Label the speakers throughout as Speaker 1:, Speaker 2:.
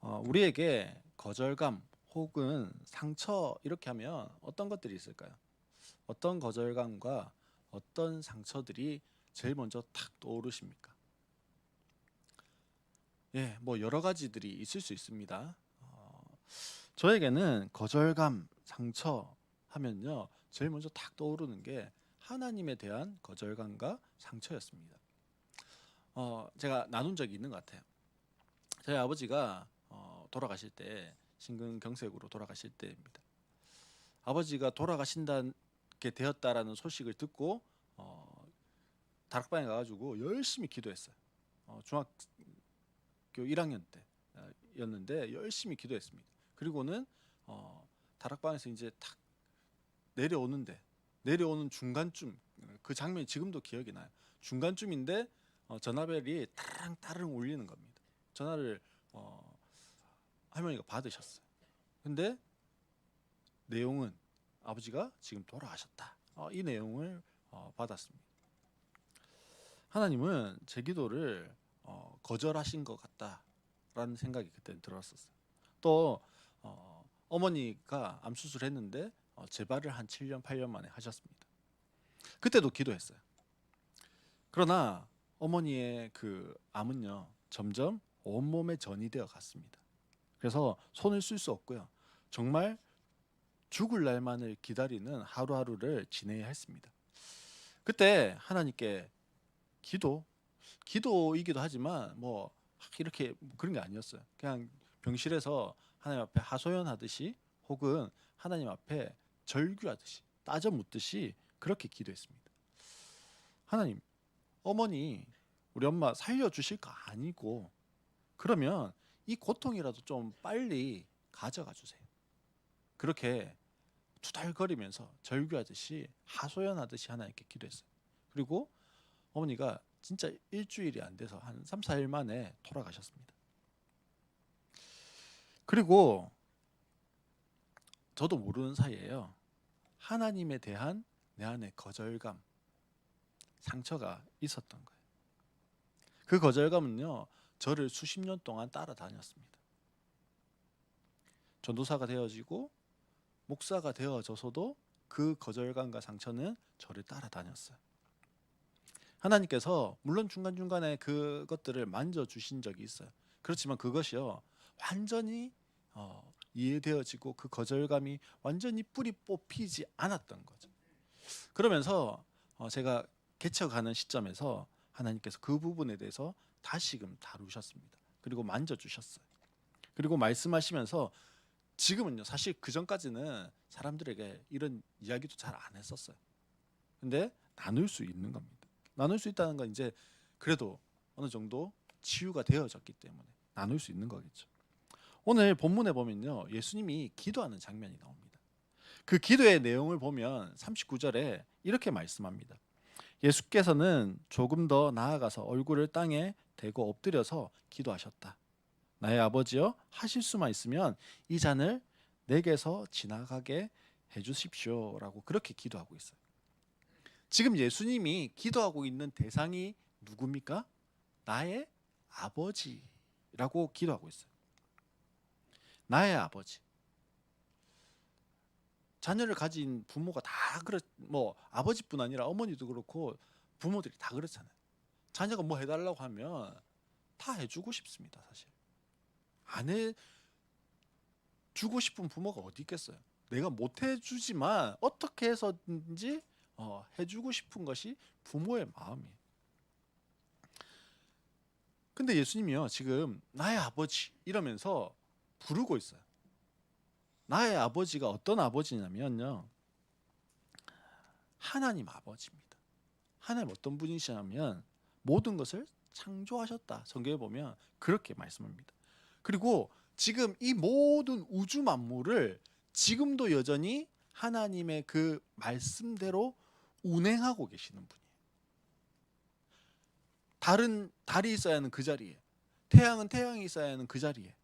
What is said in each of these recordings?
Speaker 1: 우리에게 거절감 혹은 상처 이렇게 하면 어떤 것들이 있을까요? 어떤 거절감과 어떤 상처들이 제일 먼저 탁 떠오르십니까? 예, 뭐 여러 가지들이 있을 수 있습니다. 저에게는 거절감, 상처 하면요. 제일 먼저 탁 떠오르는 게 하나님에 대한 거절감과 상처였습니다. 제가 나눈 적이 있는 것 같아요. 저희 아버지가 돌아가실 때 심근경색으로 돌아가실 때입니다. 아버지가 돌아가신다게 되었다라는 소식을 듣고 어, 다락방에 가가지고 열심히 기도했어요. 중학교 1학년 때였는데 열심히 기도했습니다. 그리고는 다락방에서 이제 탁 내려오는데 내려오는 중간쯤 그 장면이 지금도 기억이 나요. 중간쯤인데 전화벨이 따르릉 따르릉 울리는 겁니다. 전화를 어, 할머니가 받으셨어요. 근데 내용은 아버지가 지금 돌아가셨다. 이 내용을 받았습니다. 하나님은 제 기도를 거절하신 것 같다라는 생각이 그때 들었었어요. 또 어머니가 암 수술했는데 재발을 한 7년 8년 만에 하셨습니다. 그때도 기도했어요. 그러나 어머니의 그 암은요 점점 온몸에 전이 되어 갔습니다. 그래서 손을 쓸 수 없고요. 정말 죽을 날만을 기다리는 하루하루를 지내야 했습니다. 그때 하나님께 기도, 기도이기도 하지만 뭐 이렇게 그런 게 아니었어요. 그냥 병실에서 하나님 앞에 하소연하듯이 혹은 하나님 앞에 절규하듯이 따져 묻듯이 그렇게 기도했습니다. 하나님, 어머니 우리 엄마 살려주실 거 아니고 그러면 이 고통이라도 좀 빨리 가져가 주세요. 그렇게 투덜거리면서 절규하듯이 하소연하듯이 하나님께 기도했어요. 그리고 어머니가 진짜 일주일이 안 돼서 한 3, 4일 만에 돌아가셨습니다. 그리고 저도 모르는 사이에요. 하나님에 대한 내 안에 거절감, 상처가 있었던 거예요. 그 거절감은요, 저를 수십 년 동안 따라다녔습니다. 전도사가 되어지고 목사가 되어져서도 그 거절감과 상처는 저를 따라다녔어요. 하나님께서 물론 중간중간에 그것들을 만져주신 적이 있어요. 그렇지만 그것이요 완전히 이해되어지고 그 거절감이 완전히 뿌리 뽑히지 않았던 거죠. 그러면서 제가 개척하는 시점에서 하나님께서 그 부분에 대해서 다시금 다루셨습니다. 그리고 만져주셨어요. 그리고 말씀하시면서 지금은요 사실 그 전까지는 사람들에게 이런 이야기도 잘 안 했었어요. 근데 나눌 수 있는 겁니다. 나눌 수 있다는 건 이제 그래도 어느 정도 치유가 되어졌기 때문에 나눌 수 있는 거겠죠. 오늘 본문에 보면요. 예수님이 기도하는 장면이 나옵니다. 그 기도의 내용을 보면 39절에 이렇게 말씀합니다. 예수께서는 조금 더 나아가서 얼굴을 땅에 대고 엎드려서 기도하셨다. 나의 아버지여 하실 수만 있으면 이 잔을 내게서 지나가게 해 주십시오라고 그렇게 기도하고 있어요. 지금 예수님이 기도하고 있는 대상이 누굽니까? 나의 아버지라고 기도하고 있어요. 나의 아버지. 자녀를 가진 부모가 다 뭐 아버지뿐 아니라 어머니도 그렇고 부모들이 다 그렇잖아요. 자녀가 뭐 해달라고 하면 다 해주고 싶습니다, 사실. 안 해주고 싶은 부모가 어디 있겠어요? 내가 못 해주지만 어떻게 해서든지 해주고 싶은 것이 부모의 마음이에요. 근데 예수님이요 지금 나의 아버지 이러면서 부르고 있어요. 나의 아버지가 어떤 아버지냐면요 하나님 아버지입니다. 하나님 어떤 분이시냐면 모든 것을 창조하셨다. 성경에 보면 그렇게 말씀합니다. 그리고 지금 이 모든 우주 만물을 지금도 여전히 하나님의 그 말씀대로 운행하고 계시는 분이에요. 다른 달이 있어야 하는 그 자리에, 태양은 태양이 있어야 하는 그 자리에,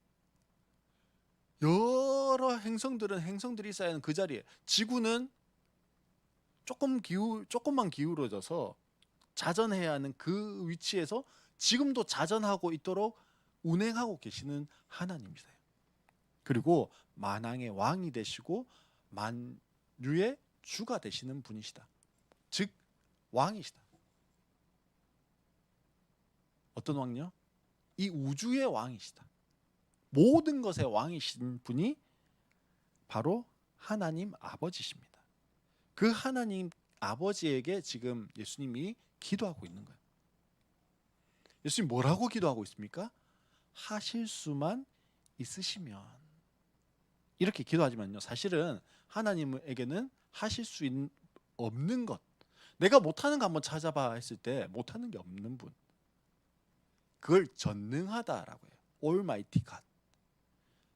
Speaker 1: 여러 행성들은 행성들이 있어야 하는 그 자리에, 지구는 조금만 기울어져서 자전해야 하는 그 위치에서 지금도 자전하고 있도록 운행하고 계시는 하나님이세요. 그리고 만왕의 왕이 되시고 만유의 주가 되시는 분이시다. 즉 왕이시다. 어떤 왕요? 이 우주의 왕이시다. 모든 것의 왕이신 분이 바로 하나님 아버지십니다. 그 하나님 아버지에게 지금 예수님이 기도하고 있는 거예요. 예수님 뭐라고 기도하고 있습니까? 하실 수만 있으시면. 이렇게 기도하지만요, 사실은 하나님에게는 하실 수 없는 것, 내가 못하는 거 한번 찾아봐 했을 때 못하는 게 없는 분, 그걸 전능하다라고 해요. Almighty God,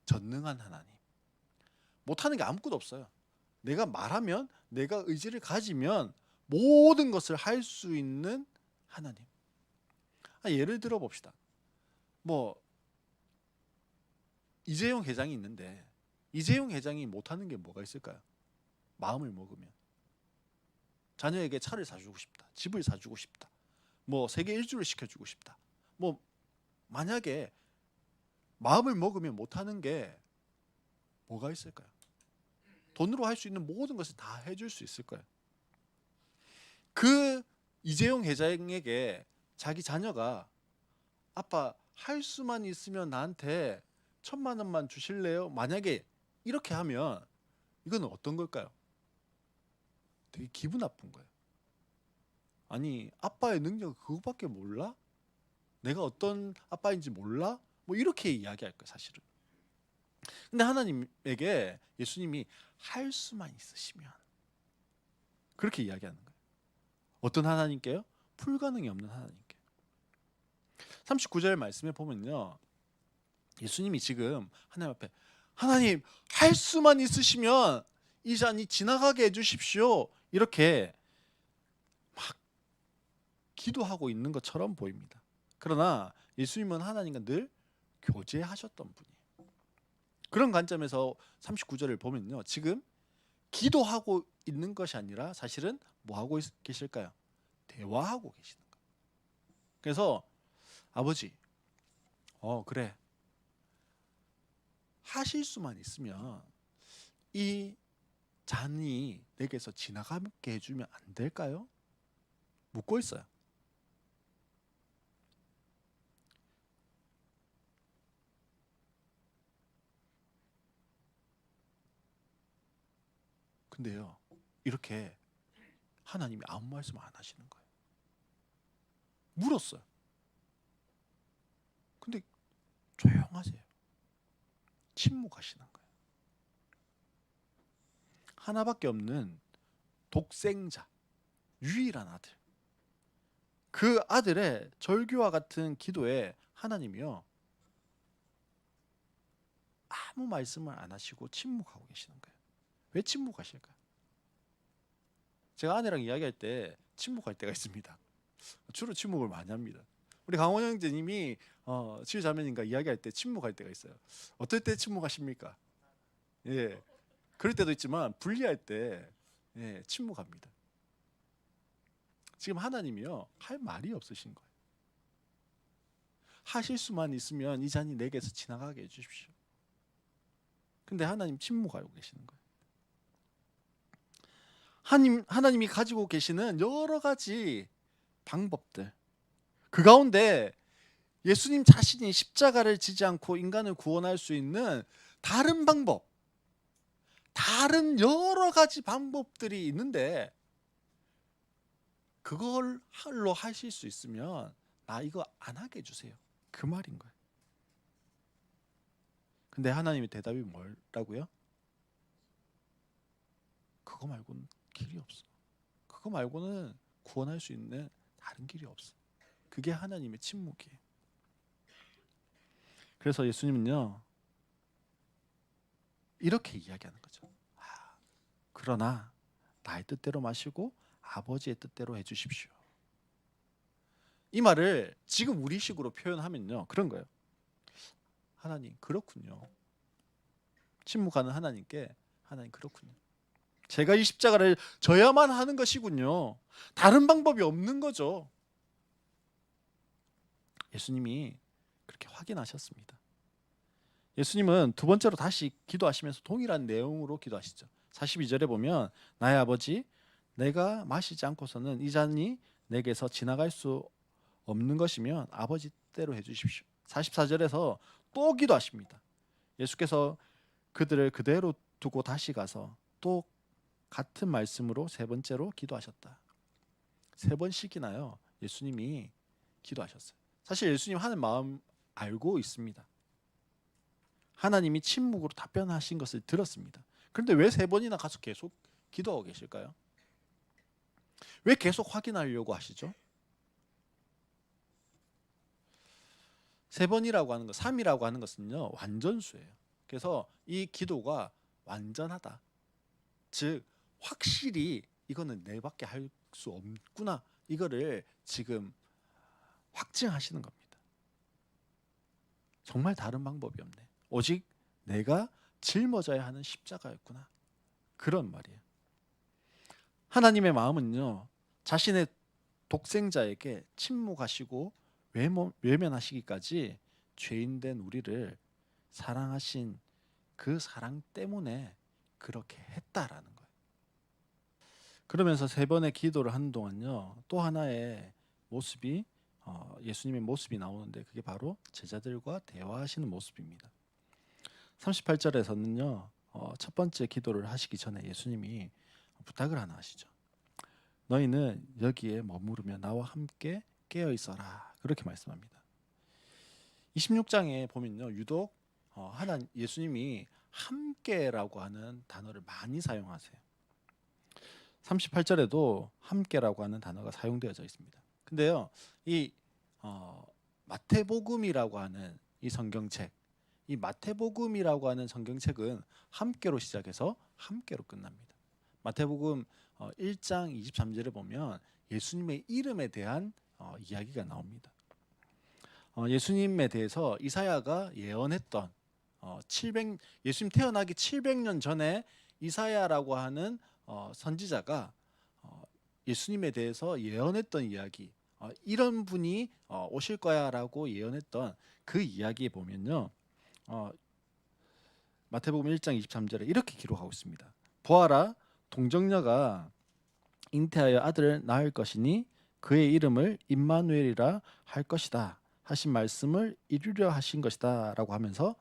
Speaker 1: 전능한 하나님. 못하는 게 아무것도 없어요. 내가 말하면, 내가 의지를 가지면 모든 것을 할 수 있는 하나님. 예를 들어 봅시다. 이재용 회장이 있는데 이재용 회장이 못하는 게 뭐가 있을까요? 마음을 먹으면 자녀에게 차를 사주고 싶다, 집을 사주고 싶다, 세계 일주를 시켜주고 싶다. 만약에 마음을 먹으면 못하는 게 뭐가 있을까요? 돈으로 할 수 있는 모든 것을 다 해줄 수 있을 거예요. 그 이재용 회장에게 자기 자녀가 아빠 할 수만 있으면 나한테 1,000만 원만 주실래요? 만약에 이렇게 하면 이건 어떤 걸까요? 되게 기분 나쁜 거예요. 아니, 아빠의 능력은 그것밖에 몰라? 내가 어떤 아빠인지 몰라? 이렇게 이야기할 거예요, 사실은. 근데 하나님에게 예수님이 할 수만 있으시면, 그렇게 이야기하는 거예요. 어떤 하나님께요? 불가능이 없는 하나님께. 39절 말씀에 보면요, 예수님이 지금 하나님 앞에, 하나님 할 수만 있으시면 이 잔이 지나가게 해주십시오, 이렇게 막 기도하고 있는 것처럼 보입니다. 그러나 예수님은 하나님과 늘 교제하셨던 분이에요. 그런 관점에서 39절을 보면요, 지금 기도하고 있는 것이 아니라 사실은 뭐하고 계실까요? 대화하고 계시는 거예요. 그래서 아버지, 그래, 하실 수만 있으면 이 잔이 내게서 지나가게 해주면 안 될까요? 묻고 있어요. 근데요, 이렇게 하나님이 아무 말씀 안 하시는 거예요. 물었어요. 근데 조용하세요. 침묵하시는 거예요. 하나밖에 없는 독생자, 유일한 아들, 그 아들의 절규와 같은 기도에 하나님이요, 아무 말씀을 안 하시고 침묵하고 계시는 거예요. 왜 침묵하실까요? 제가 아내랑 이야기할 때 침묵할 때가 있습니다. 주로 침묵을 많이 합니다. 우리 강원 형제님이 지휘자매님과 이야기할 때 침묵할 때가 있어요. 어떨 때 침묵하십니까? 예, 그럴 때도 있지만 분리할 때 침묵합니다. 지금 하나님이요, 할 말이 없으신 거예요. 하실 수만 있으면 이 잔이 내게서 지나가게 해주십시오. 근데 하나님 침묵하고 계시는 거예요. 하나님이 가지고 계시는 여러 가지 방법들, 그 가운데 예수님 자신이 십자가를 지지 않고 인간을 구원할 수 있는 다른 방법, 다른 여러 가지 방법들이 있는데, 그걸로 하실 수 있으면 나 이거 안 하게 해주세요, 그 말인 거예요. 근데 하나님의 대답이 뭐라고요? 그거 말고는 길이 없어. 그거 말고는 구원할 수 있는 다른 길이 없어. 그게 하나님의 침묵이에요. 그래서 예수님은요, 이렇게 이야기하는 거죠. 그러나 나의 뜻대로 마시고 아버지의 뜻대로 해주십시오. 이 말을 지금 우리식으로 표현하면요, 그런 거예요. 하나님 그렇군요. 침묵하는 하나님께, 하나님 그렇군요. 제가 이 십자가를 져야만 하는 것이군요. 다른 방법이 없는 거죠. 예수님이 이렇게 확인하셨습니다. 예수님은 두 번째로 다시 기도하시면서 동일한 내용으로 기도하시죠. 42절에 보면 나의 아버지 내가 마시지 않고서는 이 잔이 내게서 지나갈 수 없는 것이면 아버지 뜻대로 해주십시오. 44절에서 또 기도하십니다. 예수께서 그들을 그대로 두고 다시 가서 또 같은 말씀으로 세 번째로 기도하셨다. 세 번씩이나요 예수님이 기도하셨어요. 사실 예수님 하는 마음 알고 있습니다. 하나님이 침묵으로 답변하신 것을 들었습니다. 그런데 왜 세 번이나 가서 계속 기도하고 계실까요? 왜 계속 확인하려고 하시죠? 세 번이라고 하는 것, 3이라고 하는 것은요 완전수예요. 그래서 이 기도가 완전하다. 즉 확실히 이거는 내밖에 할 수 없구나. 이거를 지금 확증하시는 겁니다. 정말 다른 방법이 없네. 오직 내가 짊어져야 하는 십자가였구나. 그런 말이에요. 하나님의 마음은요 자신의 독생자에게 침묵하시고 외면하시기까지 죄인된 우리를 사랑하신 그 사랑 때문에 그렇게 했다라는 거예요. 그러면서 세 번의 기도를 하는 동안요 또 하나의 모습이 예수님의 모습이 나오는데 그게 바로 제자들과 대화하시는 모습입니다. 38절에서는요 첫 번째 기도를 하시기 전에 예수님이 부탁을 하나 하시죠. 너희는 여기에 머무르며 나와 함께 깨어 있어라. 그렇게 말씀합니다. 26장에 보면요 유독 예수님이 함께라고 하는 단어를 많이 사용하세요. 38절에도 함께라고 하는 단어가 사용되어져 있습니다. 근데요 이 마태복음이라고 하는 이 성경책, 이 마태복음이라고 하는 성경책은 함께로 시작해서 함께로 끝납니다. 마태복음 1장 23절에 보면 예수님의 이름에 대한 이야기가 나옵니다. 예수님에 대해서 이사야가 예언했던 예수님 태어나기 700년 전에 이사야라고 하는 선지자가 예수님에 대해서 예언했던 이야기, 이런 분이 오실 거야라고 예언했던 그 이야기에 보면요 마태복음 1장 23절에 이렇게 기록하고 있습니다. 보아라 동정녀가 잉태하여 아들을 낳을 것이니 그의 이름을 임마누엘이라 할 것이다 하신 말씀을 이루려 하신 것이다 라고 하면서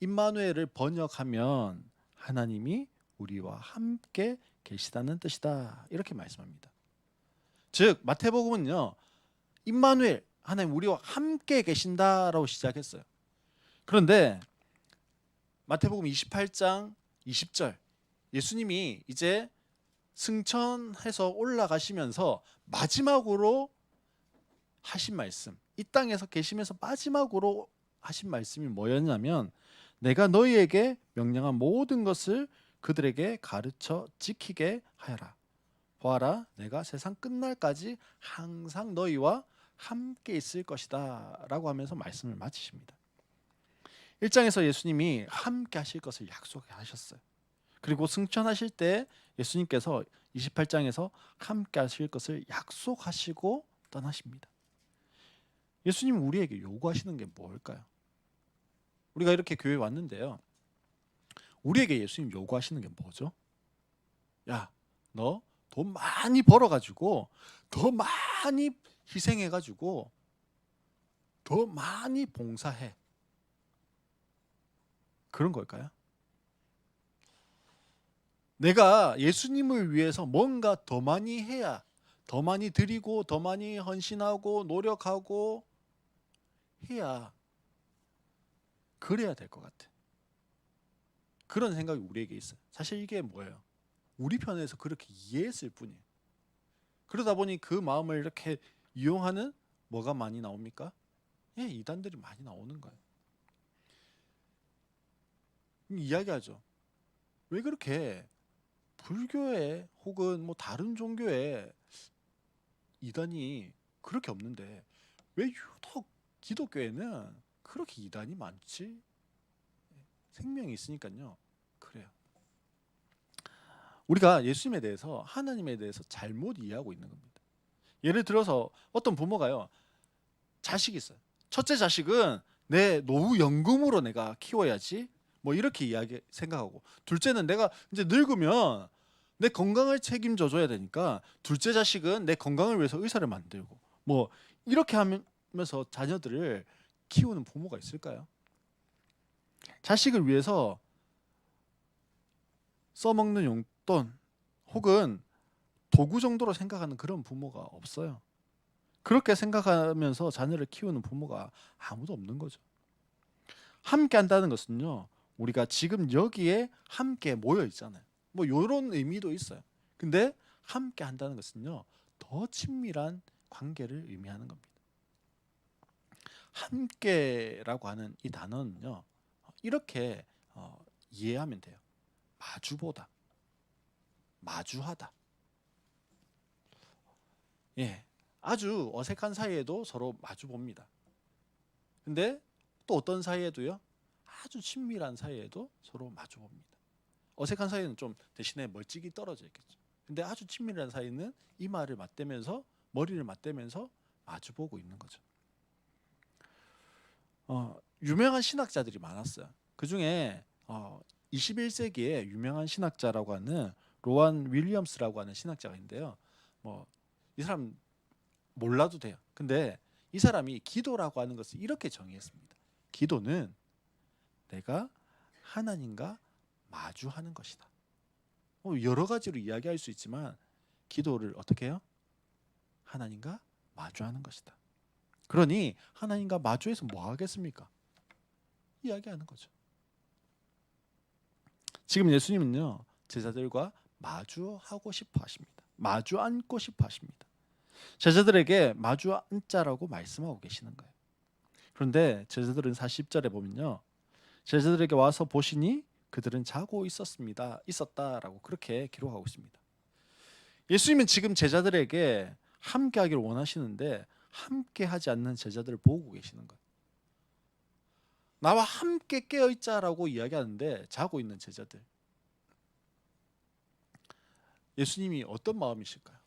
Speaker 1: 임마누엘을 번역하면 하나님이 우리와 함께 계시다는 뜻이다 이렇게 말씀합니다. 즉 마태복음은요 임마누엘 하나님 우리와 함께 계신다라고 시작했어요. 그런데 마태복음 28장 20절 예수님이 이제 승천해서 올라가시면서 마지막으로 하신 말씀, 이 땅에서 계시면서 마지막으로 하신 말씀이 뭐였냐면 내가 너희에게 명령한 모든 것을 그들에게 가르쳐 지키게 하여라. 보아라 내가 세상 끝날까지 항상 너희와 함께 있을 것이다 라고 하면서 말씀을 마치십니다. 1장에서 예수님이 함께 하실 것을 약속하셨어요. 그리고 승천하실 때 예수님께서 28장에서 함께 하실 것을 약속하시고 떠나십니다. 예수님은 우리에게 요구하시는 게 뭘까요? 우리가 이렇게 교회에 왔는데요 우리에게 예수님 요구하시는 게 뭐죠? 야, 너 돈 많이 벌어가지고 더 많이 희생해가지고 더 많이 봉사해. 그런 걸까요? 내가 예수님을 위해서 뭔가 더 많이 해야, 더 많이 드리고 더 많이 헌신하고 노력하고 해야 그래야 될 것 같아. 그런 생각이 우리에게 있어요. 사실 이게 뭐예요? 우리 편에서 그렇게 이해했을 뿐이에요. 그러다 보니 그 마음을 이렇게 이용하는 뭐가 많이 나옵니까? 예, 이단들이 많이 나오는 거예요. 이야기하죠. 왜 그렇게 불교에 혹은 뭐 다른 종교에 이단이 그렇게 없는데 왜 유독 기독교에는 그렇게 이단이 많지? 생명이 있으니까요. 그래요. 우리가 예수님에 대해서 하나님에 대해서 잘못 이해하고 있는 겁니다. 예를 들어서 어떤 부모가요 자식이 있어요. 첫째 자식은 내 노후 연금으로 내가 키워야지. 뭐 이렇게 이야기 생각하고, 둘째는 내가 이제 늙으면 내 건강을 책임져 줘야 되니까 둘째 자식은 내 건강을 위해서 의사를 만들고, 뭐 이렇게 하면서 자녀들을 키우는 부모가 있을까요? 자식을 위해서 써먹는 용돈 혹은 도구 정도로 생각하는 그런 부모가 없어요. 그렇게 생각하면서 자녀를 키우는 부모가 아무도 없는 거죠. 함께 한다는 것은요, 우리가 지금 여기에 함께 모여 있잖아요. 뭐 이런 의미도 있어요. 근데 함께 한다는 것은요, 더 친밀한 관계를 의미하는 겁니다. 함께라고 하는 이 단어는요, 이렇게 이해하면 돼요. 마주보다, 마주하다. 예, 아주 어색한 사이에도 서로 마주 봅니다. 근데 또 어떤 사이에도요, 아주 친밀한 사이에도 서로 마주 봅니다. 어색한 사이는 좀 대신에 멀찍이 떨어져 있겠죠. 근데 아주 친밀한 사이는 이마를 맞대면서, 머리를 맞대면서 마주 보고 있는 거죠. 유명한 신학자들이 많았어요. 그 중에 21세기에 유명한 신학자라고 하는 로안 윌리엄스라고 하는 신학자가 있는데요. 뭐 이 사람 몰라도 돼요. 근데 이 사람이 기도라고 하는 것을 이렇게 정의했습니다. 기도는 내가 하나님과 마주하는 것이다. 여러 가지로 이야기할 수 있지만 기도를 어떻게 해요? 하나님과 마주하는 것이다. 그러니 하나님과 마주해서 뭐 하겠습니까? 이야기하는 거죠. 지금 예수님은요, 제자들과 마주하고 싶어 하십니다. 마주 앉고 싶어 하십니다. 제자들에게 마주 앉자라고 말씀하고 계시는 거예요. 그런데 제자들은 40절에 보면요, 제자들에게 와서 보시니 그들은 자고 있었다라고 그렇게 기록하고 있습니다. 예수님은 지금 제자들에게 함께 하기를 원하시는데 함께 하지 않는 제자들을 보고 계시는 거예요. 나와 함께 깨어 있자라고 이야기하는데 자고 있는 제자들. 예수님이 어떤 마음이실까요?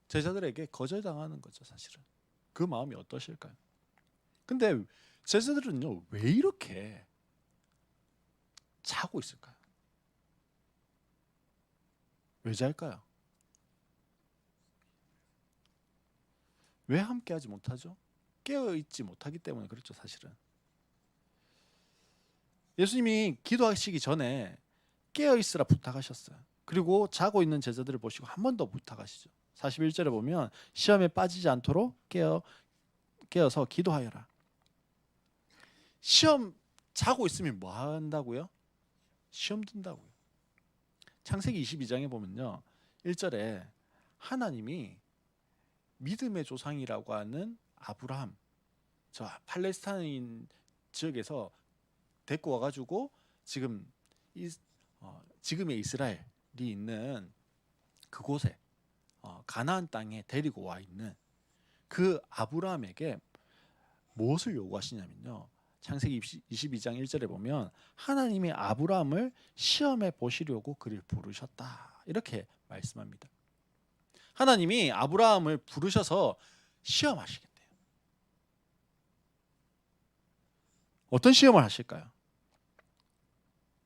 Speaker 1: 제자들에게 거절당하는 거죠, 사실은. 그 마음이 어떠실까요? 근데 제자들은요, 왜 이렇게 자고 있을까요? 왜 잘까요? 왜 함께 하지 못하죠? 깨어 있지 못하기 때문에 그렇죠, 사실은. 예수님이 기도하시기 전에 깨어 있으라 부탁하셨어요. 그리고 자고 있는 제자들을 보시고 한 번 더 부탁하시죠. 41절에 보면 시험에 빠지지 않도록 깨어서 기도하여라. 시험 자고 있으면 뭐 한다고요? 시험 든다고요. 창세기 22장에 보면요, 1절에 하나님이 믿음의 조상이라고 하는 아브라함, 저 팔레스타인 지역에서 데리고 와가지고 지금 지금의 이스라엘이 있는 그곳에 가나안 땅에 데리고 와 있는 그 아브라함에게 무엇을 요구하시냐면요, 창세기 22장 1절에 보면 하나님이 아브라함을 시험해 보시려고 그를 부르셨다, 이렇게 말씀합니다. 하나님이 아브라함을 부르셔서 시험하시겠대요. 어떤 시험을 하실까요?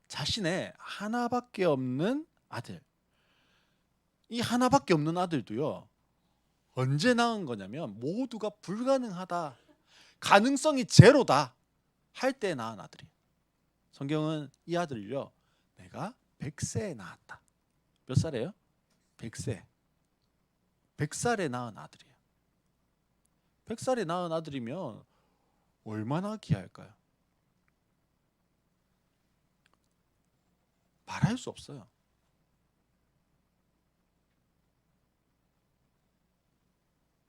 Speaker 1: 자신의 하나밖에 없는 아들, 이 하나밖에 없는 아들도요, 언제 낳은 거냐면 모두가 불가능하다, 가능성이 제로다 할 때 낳은 아들이에요. 성경은 이 아들을요, 내가 100세에 낳았다. 몇 살이에요? 100세. 100살에 낳은 아들이에요. 100살에 낳은 아들이면 얼마나 귀할까요? 말할 수 없어요.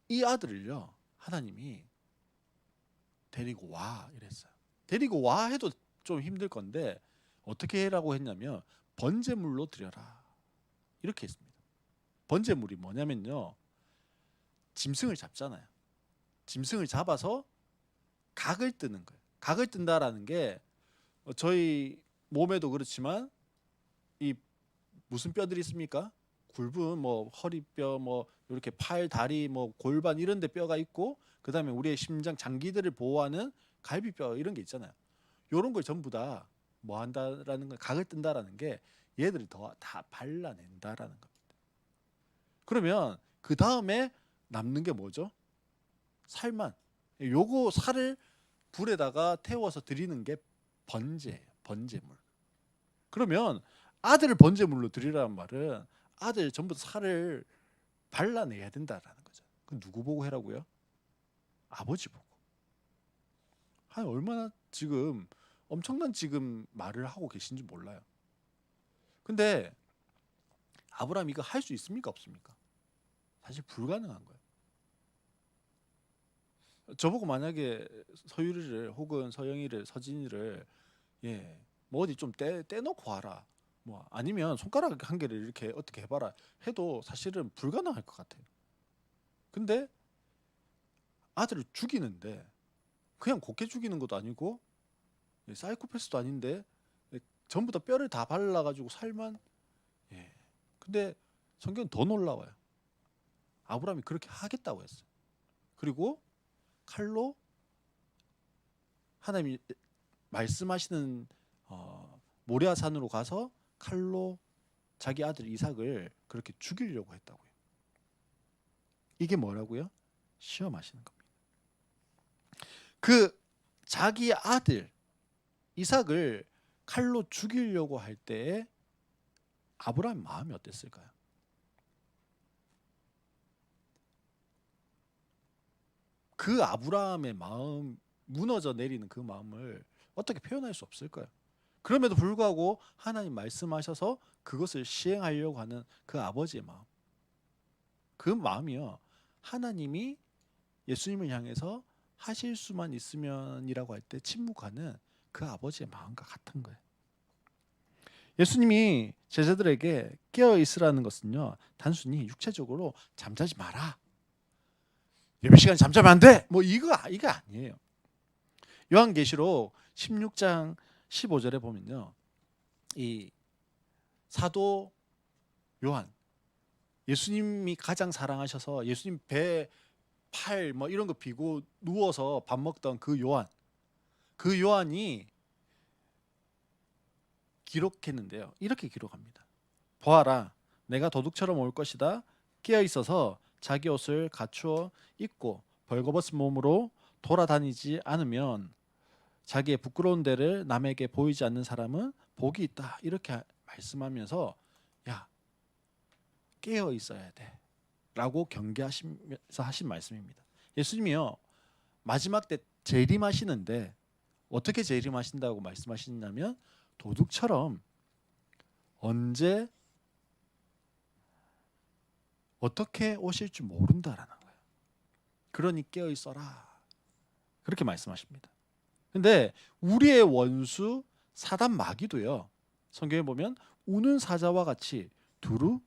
Speaker 1: 이 아들을요, 하나님이 데리고 와 이랬어요. 데리고 와 해도 좀 힘들 건데 어떻게 해라고 했냐면 번제물로 드려라, 이렇게 했습니다. 번제물이 뭐냐면요, 짐승을 잡잖아요. 짐승을 잡아서 각을 뜨는 거예요. 각을 뜬다라는 게 저희 몸에도 그렇지만 이 무슨 뼈들이 있습니까? 굵은 뭐 허리뼈, 뭐 이렇게 팔, 다리, 뭐 골반 이런 데 뼈가 있고, 그다음에 우리의 심장, 장기들을 보호하는 갈비뼈 이런 게 있잖아요. 요런 걸 전부 다 뭐 한다라는 걸, 각을 뜬다라는 게 얘들이 다 발라낸다라는 겁니다. 그러면 그 다음에 남는 게 뭐죠? 살만. 요거 살을 불에다가 태워서 드리는 게 번제예요. 번제물. 그러면 아들을 번제물로 드리라는 말은 아들 전부 살을 발라내야 된다라는 거죠. 그 누구 보고 해라고요? 아버지 보고. 한 얼마나 지금 엄청난 지금 말을 하고 계신지 몰라요. 근데 아브라함 이거 할 수 있습니까 없습니까? 사실 불가능한 거예요. 저보고 만약에 서유리를 혹은 서영이를 서진이를 뭐 어디 좀 떼놓고 와라, 뭐 아니면 손가락 한 개를 이렇게 어떻게 해봐라 해도 사실은 불가능할 것 같아요. 근데 아들을 죽이는데 그냥 곱게 죽이는 것도 아니고 사이코패스도 아닌데 전부 다 뼈를 다 발라가지고 살만. 근데 성경은 더 놀라워요. 아브라함이 그렇게 하겠다고 했어요. 그리고 칼로 하나님이 말씀하시는 모리아산으로 가서 칼로 자기 아들 이삭을 그렇게 죽이려고 했다고요. 이게 뭐라고요? 시험하시는 겁니다. 그 자기 아들 이삭을 칼로 죽이려고 할 때에 아브라함의 마음이 어땠을까요? 그 아브라함의 마음, 무너져 내리는 그 마음을 어떻게 표현할 수 없을까요? 그럼에도 불구하고 하나님 말씀하셔서 그것을 시행하려고 하는 그 아버지의 마음, 그 마음이요, 하나님이 예수님을 향해서 하실 수만 있으면이라고 할 때 침묵하는 그 아버지의 마음과 같은 거예요. 예수님이 제자들에게 깨어 있으라는 것은요, 단순히 육체적으로 잠자지 마라, 예배 시간에 잠자면 안 돼, 뭐 이거 아니에요. 요한계시록 16장 15절에 보면요, 이 사도 요한, 예수님이 가장 사랑하셔서 예수님 배, 팔 뭐 이런 거 비고 누워서 밥 먹던 그 요한이 기록했는데요, 이렇게 기록합니다. 보아라, 내가 도둑처럼 올 것이다. 깨어 있어서 자기 옷을 갖추어 입고 벌거벗은 몸으로 돌아다니지 않으면 자기의 부끄러운 데를 남에게 보이지 않는 사람은 복이 있다. 이렇게 말씀하면서 야, 깨어 있어야 돼 라고 경계하시면서 하신 말씀입니다. 예수님이요, 마지막 때 재림하시는데 어떻게 재림하신다고 말씀하시냐면 도둑처럼 언제 어떻게 오실 줄 모른다라는 거예요. 그러니 깨어 있어라, 그렇게 말씀하십니다. 근데 우리의 원수 사단 마귀도요, 성경에 보면 우는 사자와 같이 두루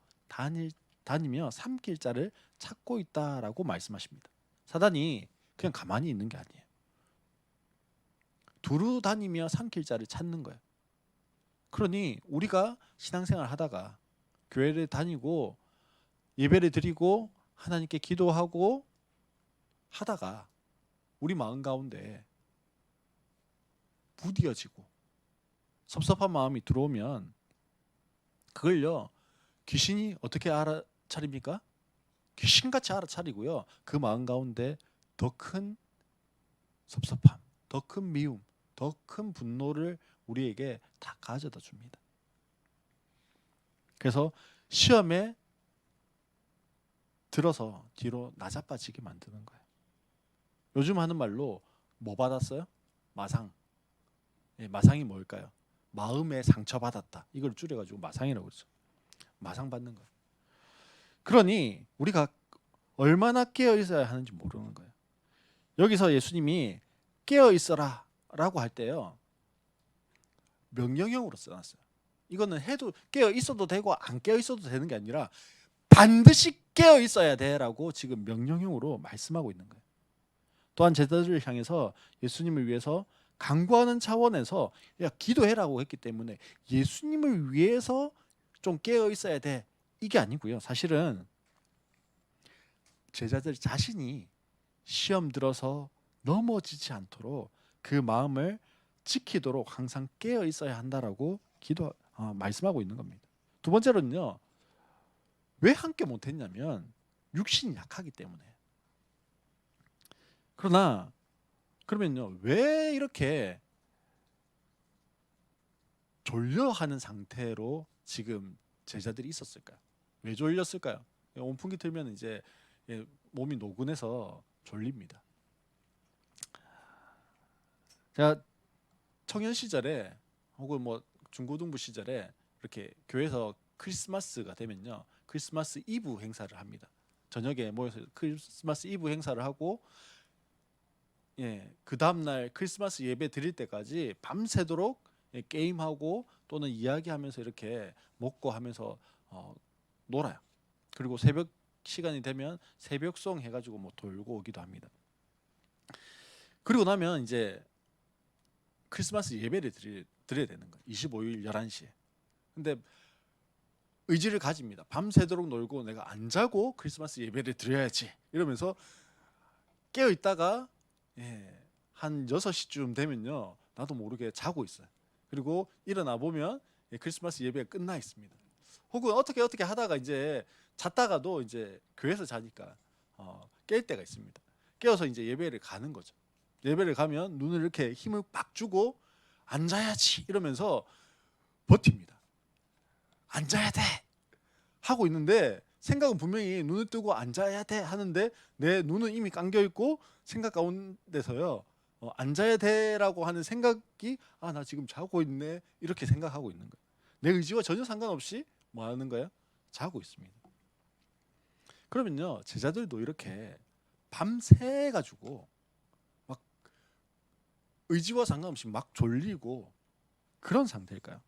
Speaker 1: 다니며 삼킬 자를 찾고 있다라고 말씀하십니다. 사단이 그냥 가만히 있는 게 아니에요. 두루 다니며 삼킬 자를 찾는 거예요. 그러니 우리가 신앙생활 하다가 교회를 다니고 예배를 드리고 하나님께 기도하고 하다가 우리 마음 가운데 부디어지고 섭섭한 마음이 들어오면 그걸요, 귀신이 어떻게 알아차립니까? 귀신같이 알아차리고요, 그 마음 가운데 더 큰 섭섭함, 더 큰 미움, 더 큰 분노를 우리에게 다 가져다 줍니다. 그래서 시험에 들어서 뒤로 나자빠지게 만드는 거예요. 요즘 하는 말로 뭐 받았어요? 마상. 마상이 뭘까요? 마음에 상처받았다, 이걸 줄여가지고 마상이라고 그러죠. 마상 받는 거예요. 그러니 우리가 얼마나 깨어 있어야 하는지 모르는 거예요. 여기서 예수님이 깨어 있어라 라고 할 때요, 명령형으로 써놨어요. 이거는 해도 깨어 있어도 되고 안 깨어 있어도 되는 게 아니라 반드시 깨어 있어야 돼라고 지금 명령형으로 말씀하고 있는 거예요. 또한 제자들을 향해서 예수님을 위해서 강구하는 차원에서 야, 기도해라고 했기 때문에 예수님을 위해서 좀 깨어 있어야 돼, 이게 아니고요. 사실은 제자들 자신이 시험 들어서 넘어지지 않도록 그 마음을 지키도록 항상 깨어 있어야 한다라고 말씀하고 있는 겁니다. 두 번째로는요. 왜 함께 못했냐면 육신이 약하기 때문에. 그러면요. 왜 이렇게 졸려하는 상태로 지금 제자들이 있었을까요? 왜 졸렸을까요? 온풍기 틀면 이제 몸이 노곤해서 졸립니다. 제가 청년 시절에 혹은 뭐 중고등부 시절에 이렇게 교회에서 크리스마스가 되면요. 크리스마스 이브 행사를 합니다. 저녁에 모여서 크리스마스 이브 행사를 하고 그 다음날 크리스마스 예배 드릴 때까지 밤새도록 게임하고 또는 이야기하면서 이렇게 먹고 하면서 놀아요. 그리고 새벽 시간이 되면 새벽송 해가지고 뭐 돌고 오기도 합니다. 그리고 나면 이제 크리스마스 예배를 드려야 되는 거예요. 25일 11시에. 근데 의지를 가집니다. 밤새도록 놀고 내가 안 자고 크리스마스 예배를 드려야지 이러면서 깨어 있다가 한 6시쯤 되면요. 나도 모르게 자고 있어요. 그리고 일어나 보면 크리스마스 예배가 끝나 있습니다. 혹은 어떻게 하다가 이제 잤다가도 이제 교회에서 자니까 깰 때가 있습니다. 깨어서 이제 예배를 가는 거죠. 예배를 가면 눈을 이렇게 힘을 빡 주고 앉아야지 이러면서 버팁니다. 앉아야 돼 하고 있는데 생각은 분명히 눈을 뜨고 앉아야 돼 하는데 내 눈은 이미 감겨 있고 생각 가운데서요. 앉아야 돼라고 하는 생각이 나 지금 자고 있네 이렇게 생각하고 있는 거예요. 내 의지와 전혀 상관없이 뭐 하는 거예요? 자고 있습니다. 그러면요 제자들도 이렇게 밤새 가지고 막 의지와 상관없이 막 졸리고 그런 상태일까요?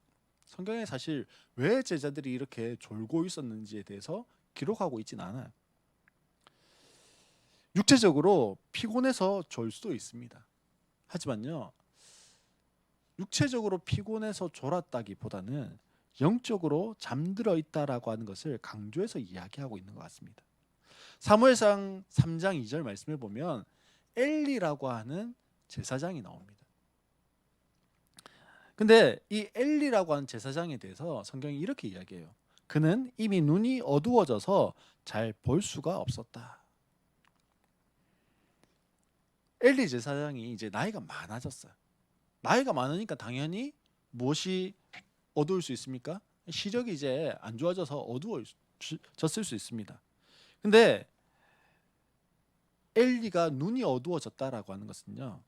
Speaker 1: 성경에 사실 왜 제자들이 이렇게 졸고 있었는지에 대해서 기록하고 있진 않아요. 육체적으로 피곤해서 졸 수도 있습니다. 하지만요 육체적으로 피곤해서 졸았다기보다는 영적으로 잠들어 있다라고 하는 것을 강조해서 이야기하고 있는 것 같습니다. 사무엘상 3장 2절 말씀을 보면 엘리라고 하는 제사장이 나옵니다. 근데 이 엘리라고 하는 제사장에 대해서 성경이 이렇게 이야기해요. 그는 이미 눈이 어두워져서 잘 볼 수가 없었다. 엘리 제사장이 이제 나이가 많아졌어요. 나이가 많으니까 당연히 무엇이 어두울 수 있습니까? 시력이 이제 안 좋아져서 어두워졌을 수 있습니다. 근데 엘리가 눈이 어두워졌다라고 하는 것은요.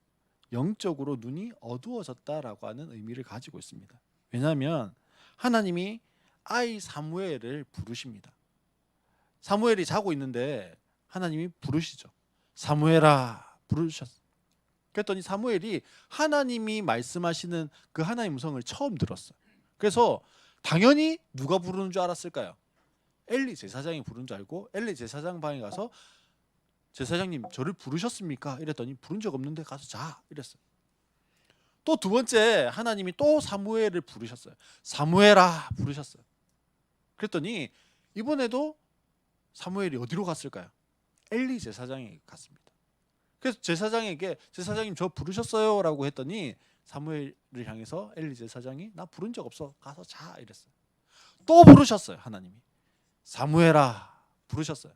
Speaker 1: 영적으로 눈이 어두워졌다라고 하는 의미를 가지고 있습니다. 왜냐하면 하나님이 아이 사무엘을 부르십니다. 사무엘이 자고 있는데 하나님이 부르시죠. 사무엘아 부르셨어요. 그랬더니 사무엘이 하나님이 말씀하시는 그 하나님의 음성을 처음 들었어요. 그래서 당연히 누가 부르는 줄 알았을까요? 엘리 제사장이 부른 줄 알고 엘리 제사장 방에 가서 제사장님 저를 부르셨습니까? 이랬더니 부른 적 없는데 가서 자 이랬어요. 또 두 번째 하나님이 또 사무엘을 부르셨어요. 사무엘아 부르셨어요. 그랬더니 이번에도 사무엘이 어디로 갔을까요? 엘리 제사장에게 갔습니다. 그래서 제사장에게 제사장님 저 부르셨어요 라고 했더니 사무엘을 향해서 엘리 제사장이 나 부른 적 없어 가서 자 이랬어요. 또 부르셨어요. 하나님이 사무엘아 부르셨어요.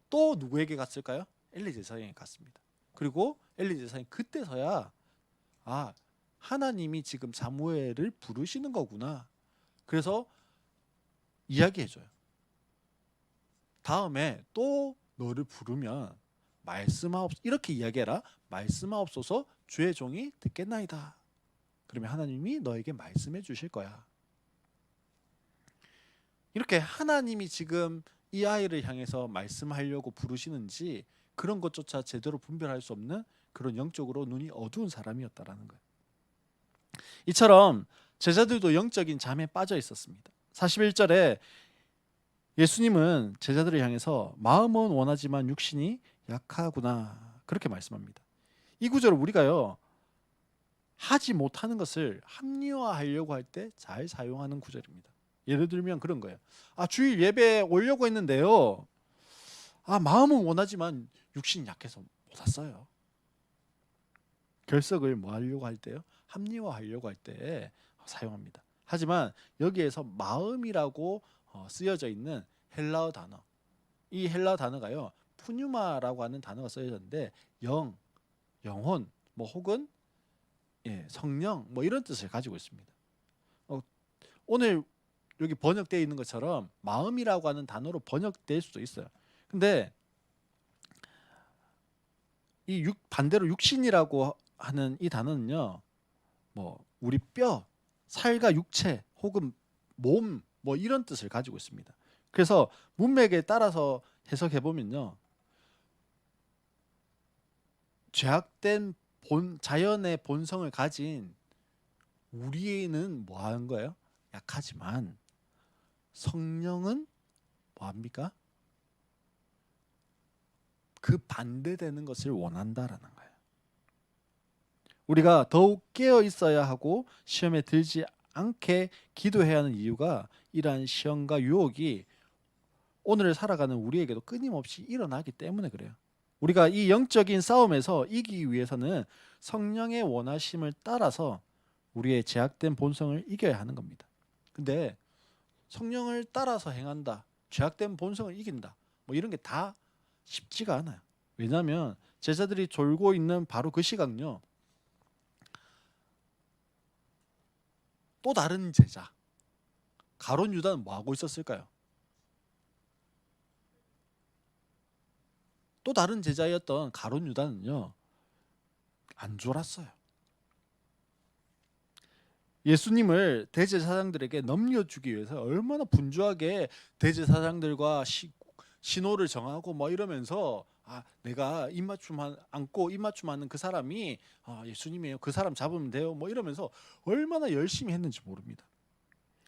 Speaker 1: 또 누구에게 갔을까요? 엘리 제사장에게 갔습니다. 그리고 엘리 제사장이 그때서야 하나님이 지금 사무엘을 부르시는 거구나. 그래서 이야기해줘요. 다음에 또 너를 부르면 이렇게 이야기해라. 말씀하옵소서 주의 종이 듣겠나이다. 그러면 하나님이 너에게 말씀해 주실 거야. 이렇게 하나님이 지금 이 아이를 향해서 말씀하려고 부르시는지 그런 것조차 제대로 분별할 수 없는 그런 영적으로 눈이 어두운 사람이었다라는 거예요. 이처럼 제자들도 영적인 잠에 빠져 있었습니다. 41절에 예수님은 제자들을 향해서 마음은 원하지만 육신이 약하구나 그렇게 말씀합니다. 이 구절을 우리가요 하지 못하는 것을 합리화하려고 할 때 잘 사용하는 구절입니다. 예를 들면 그런 거예요. 주일 예배 오려고 했는데요. 마음은 원하지만 육신이 약해서 못 왔어요. 결석을 뭐 하려고 할 때요? 합리화하려고 할 때 사용합니다. 하지만 여기에서 마음이라고 쓰여져 있는 헬라어 단어, 이 헬라어 단어가요, 푸뉴마라고 하는 단어가 쓰여졌는데 영혼, 뭐 혹은 성령, 뭐 이런 뜻을 가지고 있습니다. 오늘 여기 번역되어 있는 것처럼 마음이라고 하는 단어로 번역될 수도 있어요. 근데 반대로 육신이라고 하는 이 단어는요, 뭐 우리 뼈, 살과 육체 혹은 몸, 뭐 이런 뜻을 가지고 있습니다. 그래서 문맥에 따라서 해석해 보면요, 죄악된 자연의 본성을 가진 우리는 뭐 하는 거예요? 약하지만 성령은 뭐 합니까? 그 반대되는 것을 원한다라는 거예요. 우리가 더욱 깨어 있어야 하고 시험에 들지 않게 기도해야 하는 이유가 이러한 시험과 유혹이 오늘을 살아가는 우리에게도 끊임없이 일어나기 때문에 그래요. 우리가 이 영적인 싸움에서 이기기 위해서는 성령의 원하심을 따라서 우리의 제약된 본성을 이겨야 하는 겁니다. 근데 성령을 따라서 행한다, 죄악된 본성을 이긴다, 뭐 이런 게 다 쉽지가 않아요. 왜냐하면 제자들이 졸고 있는 바로 그 시각요, 또 다른 제자 가룟 유다는 뭐 하고 있었을까요? 또 다른 제자였던 가룟 유다는요, 안 졸았어요. 예수님을 대제사장들에게 넘겨주기 위해서 얼마나 분주하게 대제사장들과 신호를 정하고 뭐 이러면서, 내가 입맞춤 안고 입맞춤하는 그 사람이 예수님이에요, 그 사람 잡으면 돼요, 뭐 이러면서 얼마나 열심히 했는지 모릅니다.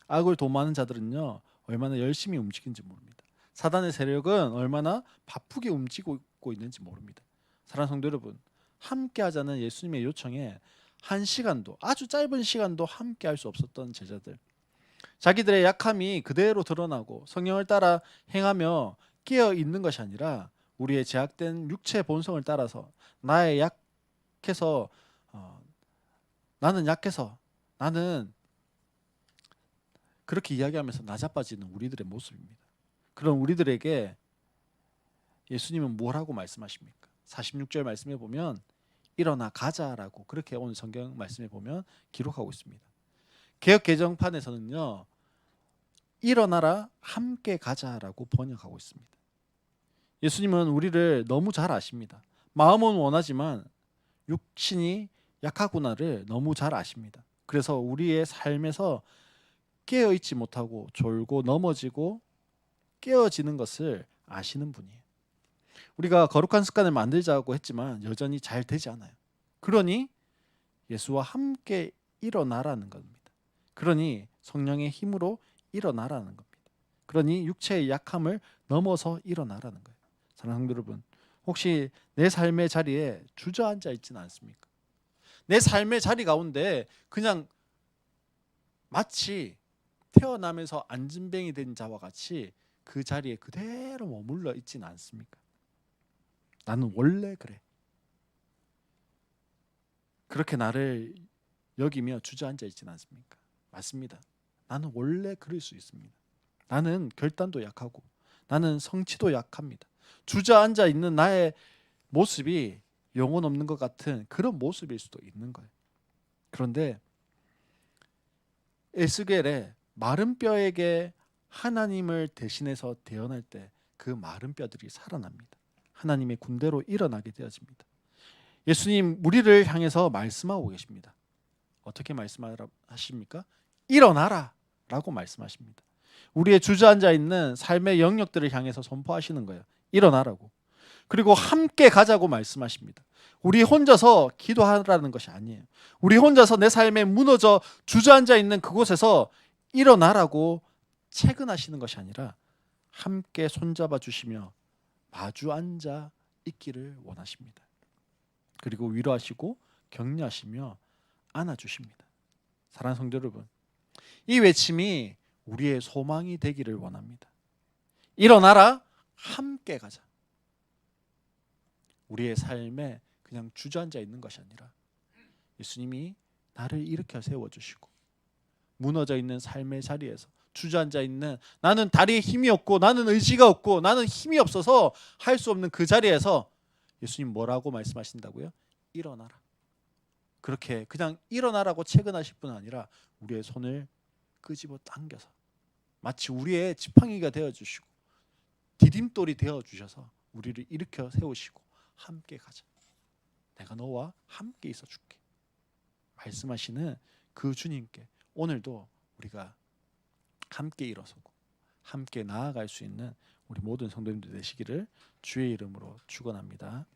Speaker 1: 악을 도모하는 자들은요, 얼마나 열심히 움직이는지 모릅니다. 사단의 세력은 얼마나 바쁘게 움직이고 있는지 모릅니다. 사랑하는 성도 여러분, 함께 하자는 예수님의 요청에 한 시간도, 아주 짧은 시간도 함께 할 수 없었던 제자들, 자기들의 약함이 그대로 드러나고 성령을 따라 행하며 깨어 있는 것이 아니라 우리의 제약된 육체 본성을 따라서 나의 약해서 나는 약해서, 나는 그렇게 이야기하면서 나자빠지는 우리들의 모습입니다. 그런 우리들에게 예수님은 뭐라고 말씀하십니까? 46절 말씀에 보면 일어나 가자라고, 그렇게 오늘 성경 말씀에 보면 기록하고 있습니다. 개역 개정판에서는요, 일어나라 함께 가자라고 번역하고 있습니다. 예수님은 우리를 너무 잘 아십니다. 마음은 원하지만 육신이 약하구나를 너무 잘 아십니다. 그래서 우리의 삶에서 깨어 있지 못하고 졸고 넘어지고 깨어지는 것을 아시는 분이에요. 우리가 거룩한 습관을 만들자고 했지만 여전히 잘 되지 않아요. 그러니 예수와 함께 일어나라는 겁니다. 그러니 성령의 힘으로 일어나라는 겁니다. 그러니 육체의 약함을 넘어서 일어나라는 거예요. 사랑하는 성도 여러분, 혹시 내 삶의 자리에 주저앉아 있지는 않습니까? 내 삶의 자리 가운데 그냥 마치 태어나면서 안진뱅이 된 자와 같이 그 자리에 그대로 머물러 있지는 않습니까? 나는 원래 그래, 그렇게 나를 여기며 주저앉아 있지는 않습니까? 맞습니다. 나는 원래 그럴 수 있습니다. 나는 결단도 약하고 나는 성취도 약합니다. 주저앉아 있는 나의 모습이 영혼 없는 것 같은 그런 모습일 수도 있는 거예요. 그런데 에스겔의 마른 뼈에게 하나님을 대신해서 대언할 때 그 마른 뼈들이 살아납니다. 하나님의 군대로 일어나게 되어집니다. 예수님 우리를 향해서 말씀하고 계십니다. 어떻게 말씀하십니까? 일어나라 라고 말씀하십니다. 우리의 주저앉아 있는 삶의 영역들을 향해서 선포하시는 거예요. 일어나라고. 그리고 함께 가자고 말씀하십니다. 우리 혼자서 기도하라는 것이 아니에요. 우리 혼자서 내 삶에 무너져 주저앉아 있는 그곳에서 일어나라고 채근하시는 것이 아니라 함께 손잡아 주시며 마주 앉아 있기를 원하십니다. 그리고 위로하시고 격려하시며 안아주십니다. 사랑하는 성도 여러분, 이 외침이 우리의 소망이 되기를 원합니다. 일어나라, 함께 가자. 우리의 삶에 그냥 주저앉아 있는 것이 아니라 예수님이 나를 일으켜 세워주시고 무너져 있는 삶의 자리에서 주저앉아 있는 나는 다리에 힘이 없고 나는 의지가 없고 나는 힘이 없어서 할 수 없는 그 자리에서 예수님 뭐라고 말씀하신다고요? 일어나라. 그렇게 그냥 일어나라고 채근하실 뿐 아니라 우리의 손을 끄집어 당겨서 마치 우리의 지팡이가 되어주시고 디딤돌이 되어주셔서 우리를 일으켜 세우시고 함께 가자. 내가 너와 함께 있어 줄게. 말씀하시는 그 주님께 오늘도 우리가 함께 일어서고 함께 나아갈 수 있는 우리 모든 성도님들 되시기를 주의 이름으로 축원합니다.